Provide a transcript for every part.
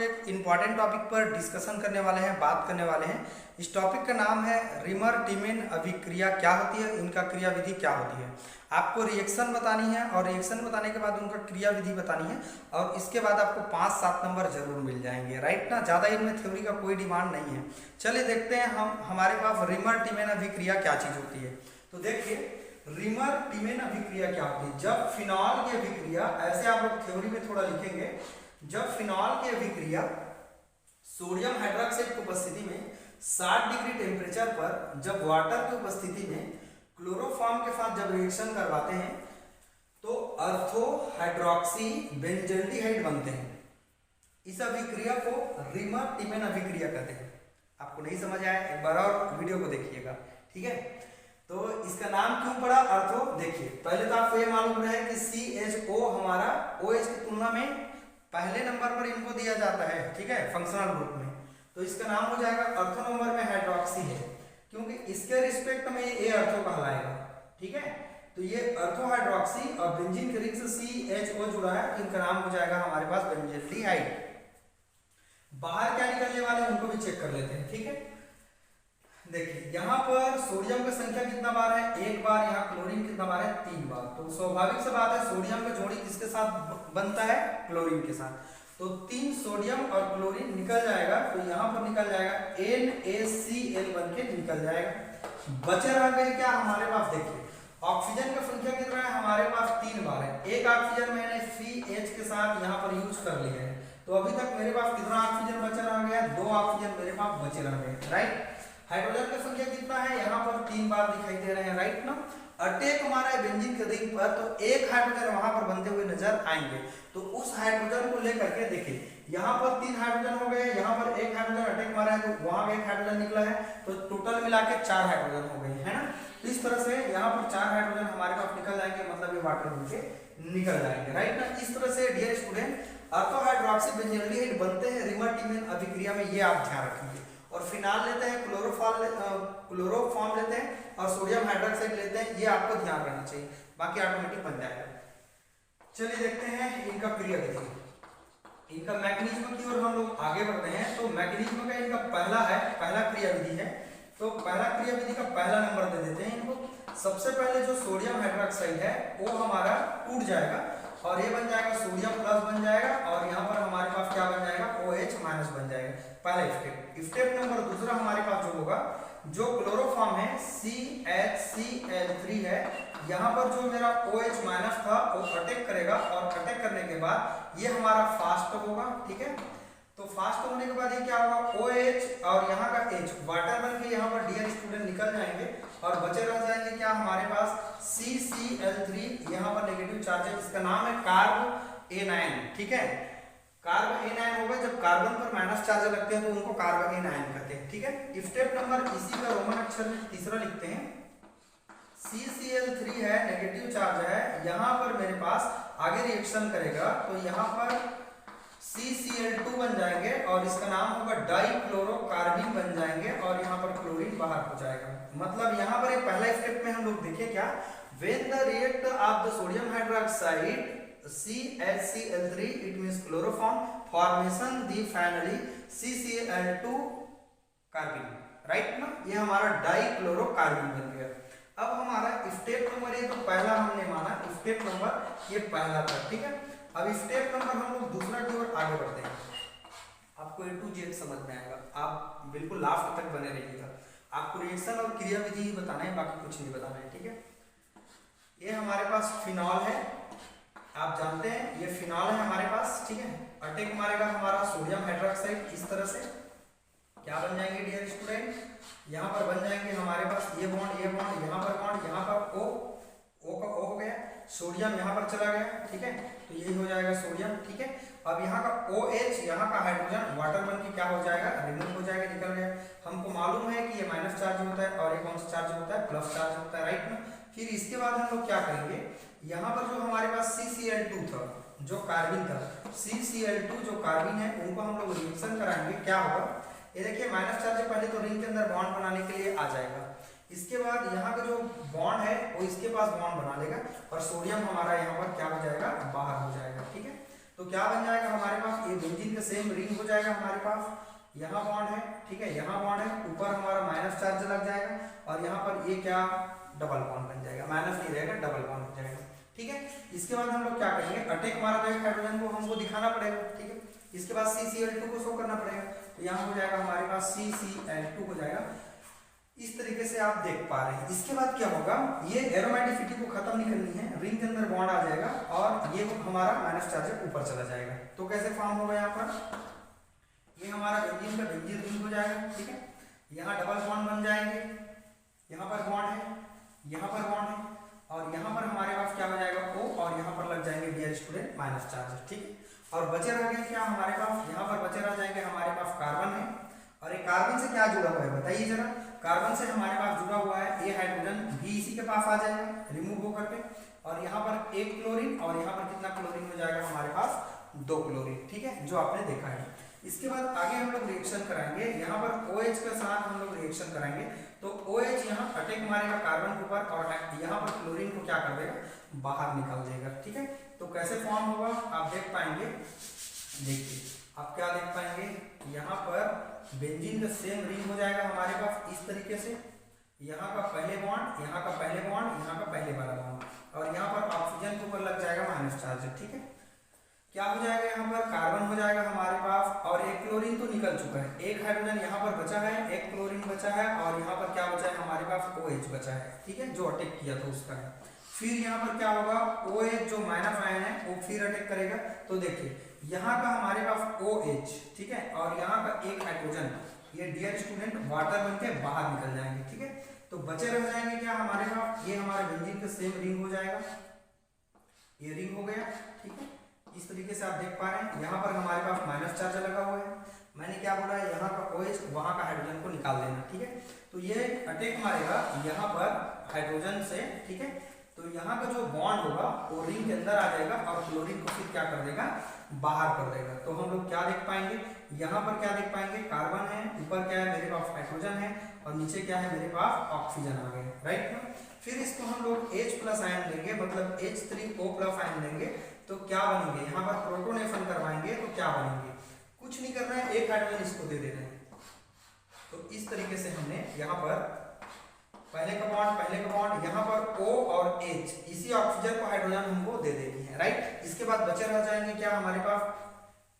एक important topic पर discussion करने वाले हैं, बात करने वाले हैं। इस टॉपिक का नाम है रिमर टिमेन अभिक्रिया क्या होती है, इनका क्रिया विधि क्या होती है। आपको रिएक्शन बतानी है और रिएक्शन बताने के बाद उनका क्रिया विधि बतानी है और इसके बाद आपको 5-7 नंबर जरूर मिल जाएंगे, राइट ना। ज़्यादा इनमें थ्योरी का कोई डिमांड नहीं है। चलिए देखते हैं हम हमारे पास रिमर टिमेन अभिक्रिया क्या चीज़ होती है। तो देखिए रिमर टिमेन अभिक्रिया क्या होती है। जब फिनॉल की अभिक्रिया, ऐसे आप लोग थ्योरी में थोड़ा लिखेंगे, जब फिनॉल की अभिक्रिया सोडियम हाइड्रोक्साइड की उपस्थिति में 60 डिग्री टेम्परेचर पर जब वाटर की उपस्थिति में क्लोरोफॉर्म के साथ जब रिएक्शन करवाते हैं तो अर्थो हाइड्रोक्सी बेंजल्डिहाइड बनते हैं। इस अभिक्रिया को रिमर टिमेन अभिक्रिया कहते हैं। आपको नहीं समझ आया, एक बार और वीडियो को देखिएगा, ठीक है। तो इसका नाम क्यों पड़ा अर्थो। देखिए पहले तो आपको ये मालूम रहे कि CHO हमारा OH की तुलना में पहले नंबर पर इनको दिया जाता है, ठीक है, फंक्शनल ग्रुप में। तो इसका नाम हो जाएगा अर्थो नंबर में हाइड्रोक्सी है, क्योंकि इसके रिस्पेक्ट में ये अर्थो कहलाएगा, ठीक है। तो ये अर्थो हाइड्रोक्सी और बेंजीन के रिंग से CHO जुड़ा है, इनका नाम हो जाएगा हमारे पास बेंजल्डिहाइड। बाहर क्या निकलने वाले हैं उनको भी चेक कर लेते हैं, ठीक है। देखिए यहाँ पर सोडियम की संख्या कितना बार है, 1 बार। यहाँ क्लोरीन कितना बार है, 3 बार। तो स्वाभाविक सी बात है सोडियम का जोड़ी किसके साथ बनता है, क्लोरीन के साथ। तो 3 सोडियम और क्लोरीन निकल जाएगा, तो यहाँ पर निकल जाएगा NaCl बन के निकल जाएगा। बचे रह गए क्या हमारे पास, देखिए ऑक्सीजन का संख्या कितना है हमारे पास, 3 बार है। एक ऑक्सीजन मैंने CH के साथ यहाँ पर यूज कर लिया है, तो अभी तक मेरे पास कितना ऑक्सीजन बचा रह गया, 2 ऑक्सीजन मेरे पास बचे रह गए, राइट। हाइड्रोजन की संख्या कितना है, यहाँ पर 3 बार दिखाई दे रहे हैं, राइट ना। अटैक हमारा है बेंजीन के रिंग पर, तो एक हाइड्रोजन वहां पर बनते हुए नजर आएंगे। तो उस हाइड्रोजन को लेकर के देखिए यहाँ पर 3 हाइड्रोजन हो गए, यहाँ पर एक हाइड्रोजन अटैक मारा है तो वहां एक हाइड्रोजन निकला है, तो टोटल मिला के 4 हाइड्रोजन हो गए, है ना। तो इस तरह से यहाँ पर 4 हाइड्रोजन हमारे पास निकल जाएंगे, मतलब ये वाटर बन के निकल जाएंगे, राइट ना। इस तरह से डियर स्टूडेंट अर्थो हाइड्रोक्सी बेंजल्डिहाइड बनते हैं रिमर टिमेन अभिक्रिया में, ये आप ध्यान रखेंगे। और फिनाल लेते हैं, क्लोरोफॉर्म लेते हैं और सोडियम हाइड्रोक्साइड लेते हैं, ये आपको ध्यान रखना चाहिए, बाकी ऑटोमेटिक बन जाएगा। चलिए देखते हैं इनका क्रिया विधि, इनका मैकेनिज्म की ओर हम लोग आगे बढ़ते हैं। तो मैकेनिज्म का इनका पहला क्रिया विधि है। तो पहला क्रिया विधि का पहला नंबर दे देते हैं इनको। सबसे पहले जो सोडियम हाइड्रोक्साइड है वो हमारा टूट जाएगा और ये बन जाएगा सोडियम प्लस बन जाएगा, और यहाँ पर हमारे पास क्या बन जाएगा, OH माइनस बन जाएगा। पहला स्टेप नंबर दूसरा हमारे पास जो होगा, जो क्लोरोफॉर्म है CHCl3 है, यहाँ पर जो मेरा OH माइनस था वो अटैक करेगा और अटैक करने के बाद ये हमारा फास्ट होगा, ठीक है। तो फास्ट होने के बाद ये क्या होगा, OH और यहाँ का H वाटर बन के यहाँ पर डियर स्टूडेंट निकल जाएंगे और बचे रह जाएंगे क्या हमारे पास CCl3, यहाँ पर नेगेटिव चार्ज है, इसका नाम है कार्ब A9, ठीक है। कार्ब A9 होगा, जब कार्बन पर माइनस चार्ज लगते हैं तो उनको कार्ब A9 कहते हैं, ठीक है। स्टेप नंबर इसी का रोमन अक्षर में तीसरा लिखते हैं। CCl3 है, नेगेटिव चार्ज है, यहाँ पर मेरे पास आगे रिएक्शन करेगा तो यहाँ पर CCl2 बन जाएंगे और इसका नाम होगा डाइक्लोरोकार्बिन बन जाएंगे और यहाँ पर क्लोरीन बाहर हो जाएगा। मतलब यहाँ पर एक पहला स्टेप में हम लोग देखें क्या, when the react of the sodium hydroxide CHCl3 it means chloroform formation the finally CCl2 कार्बिन, right ना। ये हमारा डाइक्लोरोकार्बिन बन गया। अब हमारा स्टेप नंबर, ये तो पहला हमने माना, स्टेप नंबर ये पहला था, ठीक है। अब स्टेप नंबर हम लोग दूसरा की ओर आगे बढ़ते हैं। आपको A to Z समझ में आएगा, आप बिल्कुल लास्ट तक बने रहिएगा। आपको रिएक्शन और क्रिया विधि ही बताना है, बाकी कुछ नहीं बताना है, ठीक है। ये हमारे पास फिनॉल है, आप जानते हैं ये फिनॉल है हमारे पास, ठीक है। अटैक मारेगा हमारा सोडियम हाइड्रोक्साइड, इस तरह से क्या बन जाएंगे डियर स्टूडेंट, यहाँ पर बन जाएंगे हमारे पास ये बॉन्ड, यहाँ पर बॉन्ड, यहाँ पर O का O हो गया, सोडियम यहाँ पर चला गया, ठीक है। तो यही हो जाएगा सोडियम, ठीक है। अब यहाँ का OH, यहाँ का हाइड्रोजन वाटर बन के क्या हो जाएगा, रिमूव हो जाएगा, निकल गया। हमको मालूम है कि ये माइनस चार्ज होता है और ये कौन सा चार्ज होता है, प्लस चार्ज होता है, राइट ना। फिर इसके बाद हम लोग क्या करेंगे, यहाँ पर जो हमारे पास CCl2 था, जो कार्बिन था, CCl2 जो कार्बिन है उनको हम लोग रिएक्शन कराएंगे, क्या होगा, ये देखिए माइनस चार्ज पहले तो रिंग के अंदर बॉन्ड बनाने के लिए आ जाएगा। इसके बाद यहाँ का जो बॉन्ड है वो इसके पास बॉन्ड बना लेगा और सोडियम हमारा यहाँ पर क्या हो जाएगा, बाहर हो जाएगा, ठीक है। तो क्या बन जाएगा हमारे पास, ये बेंजीन का सेम रिंग हो जाएगा हमारे पास, यहाँ बॉन्ड है, ठीक है, यहाँ बॉन्ड है, ऊपर हमारा माइनस चार्ज लग जाएगा और यहाँ पर ये क्या डबल बॉन्ड बन जाएगा, माइनस नहीं रहेगा, डबल बॉन्ड हो जाएगा, ठीक है। इसके बाद हम लोग क्या करेंगे, अटैक मारा तो एक हाइड्रोजन को हमको दिखाना पड़ेगा, ठीक है। इसके बाद CCl2 को शो करना पड़ेगा, तो यहाँ हो जाएगा हमारे पास CCl2 हो जाएगा। इस तरीके से आप देख पा रहे हैं। इसके बाद क्या होगा, ये एरोमेटिसिटी को खत्म नहीं करनी है, रिंग के अंदर बॉन्ड आ जाएगा और ये हमारा माइनस चार्ज ऊपर चला जाएगा। तो कैसे फॉर्म होगा, यहाँ पर ये हमारा बेंजीन का बेंजीन रिंग हो जाएगा, ठीक है। यहाँ डबल बॉन्ड बन जाएंगे, यहाँ पर बॉन्ड है, यहाँ पर बॉन्ड है और यहाँ पर हमारे पास क्या हो जाएगा O और यहाँ पर लग जाएंगे डियर स्टूडेंट माइनस चार्ज, ठीक है। और बचे रह गए क्या हमारे पास, यहाँ पर बचे रह जाएंगे हमारे पास कार्बन है और एक कार्बन से क्या जुड़ा हुआ है बताइए जरा, कार्बन से हमारे पास जुड़ा हुआ है ये हाइड्रोजन भी इसी के पास आ जाएगा रिमूव होकर के, और यहाँ पर एक क्लोरीन और यहाँ पर कितना क्लोरीन हो जाएगा हमारे पास 2 क्लोरीन, ठीक है, जो आपने देखा है। इसके बाद आगे हम लोग रिएक्शन कराएंगे, यहाँ पर OH के साथ हम लोग रिएक्शन कराएंगे, तो OH यहाँ अटैक मारेगा कार्बन के ऊपर और यहाँ पर क्लोरीन को क्या कर देगा, बाहर निकाल देगा, ठीक है। तो कैसे फॉर्म होगा आप देख पाएंगे, देखिए आप क्या देख पाएंगे, यहाँ पर बेंजीन का सेम रिंग हो जाएगा हमारे पास इस तरीके से, यहाँ का पहले बॉन्ड, यहाँ का पहले बॉन्ड, यहाँ का पहले वाला बॉन्ड और यहाँ पर ऑक्सीजन के ऊपर लग जाएगा माइनस चार्ज, ठीक है। क्या हो जाएगा, यहाँ पर कार्बन हो जाएगा हमारे पास और एक क्लोरीन तो निकल चुका है, एक हाइड्रोजन यहाँ पर बचा है, एक क्लोरीन बचा है और यहाँ पर क्या बचा है हमारे पास OH बचा है, ठीक है, जो अटैक किया था उसका है। फिर यहाँ पर क्या होगा, OH जो माइनस आयन है वो फिर अटैक करेगा, तो देखिए यहाँ का हमारे पास OH, ठीक है, और यहाँ का एक हाइड्रोजन, ये डियर स्टूडेंट वाटर बन के बाहर निकल जाएंगे, ठीक है। तो बचे रह जाएंगे क्या हमारे पास, ये हमारे बेंजीन का सेम रिंग हो जाएगा, ये रिंग हो गया, ठीक है। इस तरीके से आप देख पा रहे हैं, यहाँ पर हमारे पास माइनस चार्ज लगा हुआ है, मैंने क्या बोला है, यहाँ का OH वहाँ का हाइड्रोजन को निकाल देना, ठीक है। तो ये अटैक मारेगा यहाँ पर हाइड्रोजन से, ठीक है। तो यहाँ का जो बॉन्ड होगा वो रिंग के अंदर आ जाएगा और क्लोरीन को फिर क्या कर देगा, बाहर कर देगा। तो हम लोग क्या देख पाएंगे, यहाँ पर क्या देख पाएंगे, कार्बन है, ऊपर क्या है मेरे पास हाइड्रोजन है और नीचे क्या है मेरे पास ऑक्सीजन आ गए, राइट। फिर इसको हम लोग H+ आयन लेंगे, मतलब H3O+ आयन लेंगे, तो क्या बनेंगे, यहाँ पर प्रोटोनेशन करवाएंगे तो क्या बनेंगे, कुछ नहीं करना है, एक हाइड्रोजन इसको दे देना है। तो इस तरीके से हमने यहाँ पर पहले का बॉन्ड, यहाँ पर O और H, इसी ऑक्सीजन को हाइड्रोजन हमको दे देनी है, राइट। इसके बाद बचे रह जाएंगे क्या हमारे पास,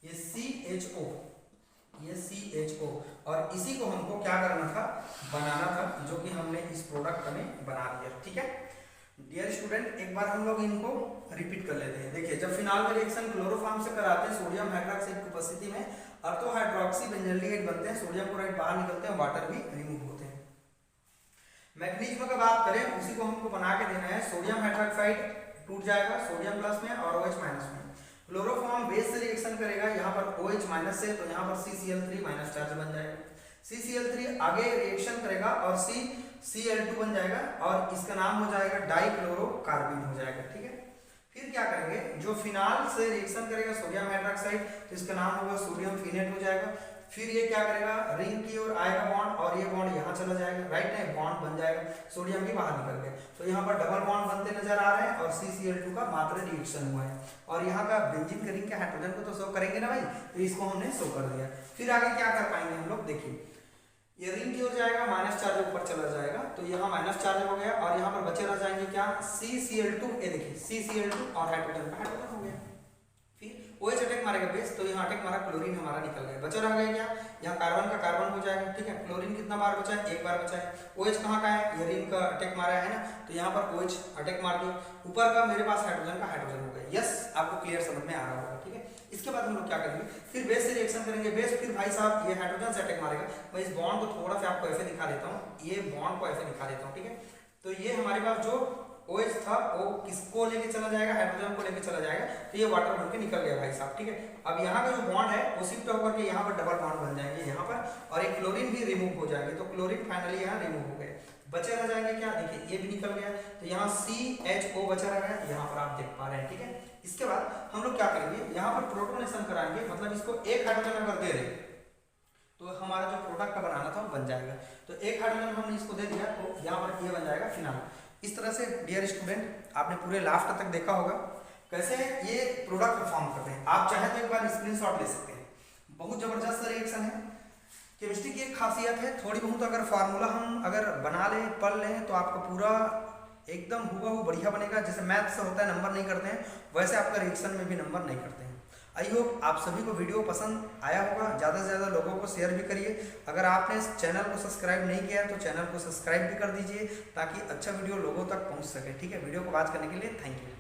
ये CHO, ये CHO और इसी को हमको क्या करना था, बनाना था, जो कि हमने इस प्रोडक्ट में बना दिया, ठीक है। डियर स्टूडेंट एक बार हम लोग इनको रिपीट कर लेते हैं। देखिए जब फिनाल में रिएक्शन क्लोरोफॉर्म से कराते हैं सोडियम हाइड्रोक्साइड की उपस्थिति में ऑर्थो हाइड्रोक्सी बेंजल्डिहाइड बनते हैं, सोडियम क्लोराइड बाहर निकलते हैं, वाटर भी रिमूव होते हैं। मैग्नीशियम का बात करें उसी को हमको बना के देना है, सोडियम हाइड्रोक्साइड टूट जाएगा सोडियम प्लस में और OH माइनस में, क्लोरोफॉर्म बेस से रिएक्शन करेगा यहाँ पर OH माइनस से, तो यहाँ पर CCl3 माइनस चार्ज बन जाएगा, CCl3 आगे रिएक्शन करेगा और CCl2 बन जाएगा और इसका नाम हो जाएगा डाइक्लोरोकार्बिन हो जाएगा, ठीक है। फिर क्या करेंगे, जो फिनाल से रिएक्शन करेगा सोडियम हाइड्रोक्साइड, तो इसका नाम होगा सोडियम फिनेट हो जाएगा। फिर ये क्या करेगा, रिंग की ओर आएगा बॉन्ड और ये बॉन्ड यहाँ चला जाएगा, राइट है, बॉन्ड बन जाएगा, सोडियम भी बाहर निकल गया, तो यहाँ पर डबल बॉन्ड बनते नजर आ रहे हैं और CCl2 का मात्र रिएक्शन हुआ है और यहाँ का बेंजीन के रिंग के हाइड्रोजन को तो शो करेंगे ना भाई, तो इसको हमने शो कर दिया। फिर आगे क्या कर पाएंगे हम लोग, देखिए ये रिंग की ओर जाएगा, माइनस चार्ज ऊपर चला जाएगा, तो यहाँ माइनस चार्ज हो गया और यहाँ पर बचे रह जाएंगे क्या, CCl2, ये देखिए CCl2 और हाइड्रोजन का हाइड्रोजन हो गया। फिर OH अटैक मारेगा बेस, तो यहाँ अटैक मारा, क्लोरीन हमारा निकल गया, बचा रह गया क्या, यहाँ कार्बन का कार्बन हो जाएगा, ठीक है। क्लोरीन कितना बार बचा है, एक बार बचा है। OH कहाँ का है, ये रिंग का अटैक मारा है ना, तो यहाँ पर OH अटैक मार दिया, ऊपर का मेरे पास हाइड्रोजन का हाइड्रोजन हो गया। यस, आपको क्लियर समझ में आ रहा होगा, ठीक है। इसके बाद हम लोग क्या करेंगे, फिर बेस से रिएक्शन करेंगे, बेस फिर भाई साहब ये हाइड्रोजन से अटैक मारेगा। मैं इस बॉन्ड को थोड़ा सा आपको ऐसे दिखा देता हूँ, ये बॉन्ड को ऐसे दिखा देता हूँ, ठीक है। तो ये हमारे पास जो OH था वो किसको लेके चला जाएगा, हाइड्रोजन को लेके चला जाएगा, तो ये वाटर बन के निकल गया भाई साहब, ठीक है। अब यहाँ का जो बॉन्ड है वो शिफ्ट होकर के यहाँ पर डबल बॉन्ड बन जाएंगे यहाँ पर, और एक क्लोरीन भी रिमूव हो जाएंगे, तो क्लोरीन फाइनली यहाँ रिमूव हो गए, बचे रह जाएंगे क्या, देखिए ये भी निकल गया, तो यहाँ CHO बचा रह गया, यहाँ पर आप देख पा रहे हैं, ठीक है। इसके बाद हम लोग क्या करेंगे, यहाँ पर प्रोटोनेशन कराएंगे, मतलब इसको एक हाइड्रोजन अगर दे रहे तो हमारा जो प्रोडक्ट का बनाना था वो बन जाएगा, तो एक हाइड्रोजन हमने इसको दे दिया, तो यहाँ पर ये बन जाएगा फिनाल। इस तरह से डियर स्टूडेंट आपने पूरे लास्ट तक देखा होगा, कैसे ये प्रोडक्ट परफॉर्म करते हैं। आप चाहे तो एक बार स्क्रीनशॉट ले सकते हैं। बहुत जबरदस्त रिएक्शन है। केमिस्ट्री की एक खासियत है, थोड़ी बहुत अगर फार्मूला हम अगर बना लें पढ़ लें तो आपका पूरा एकदम हुबहू बढ़िया बनेगा। जैसे मैथ से होता है नंबर नहीं करते हैं, वैसे आपका रिएक्शन में भी नंबर नहीं करते हैं। आई होप आप सभी को वीडियो पसंद आया होगा। ज़्यादा से ज़्यादा लोगों को शेयर भी करिए। अगर आपने इस चैनल को सब्सक्राइब नहीं किया है तो चैनल को सब्सक्राइब भी कर दीजिए ताकि अच्छा वीडियो लोगों तक पहुंच सके। ठीक है, वीडियो को वॉच करने के लिए थैंक यू।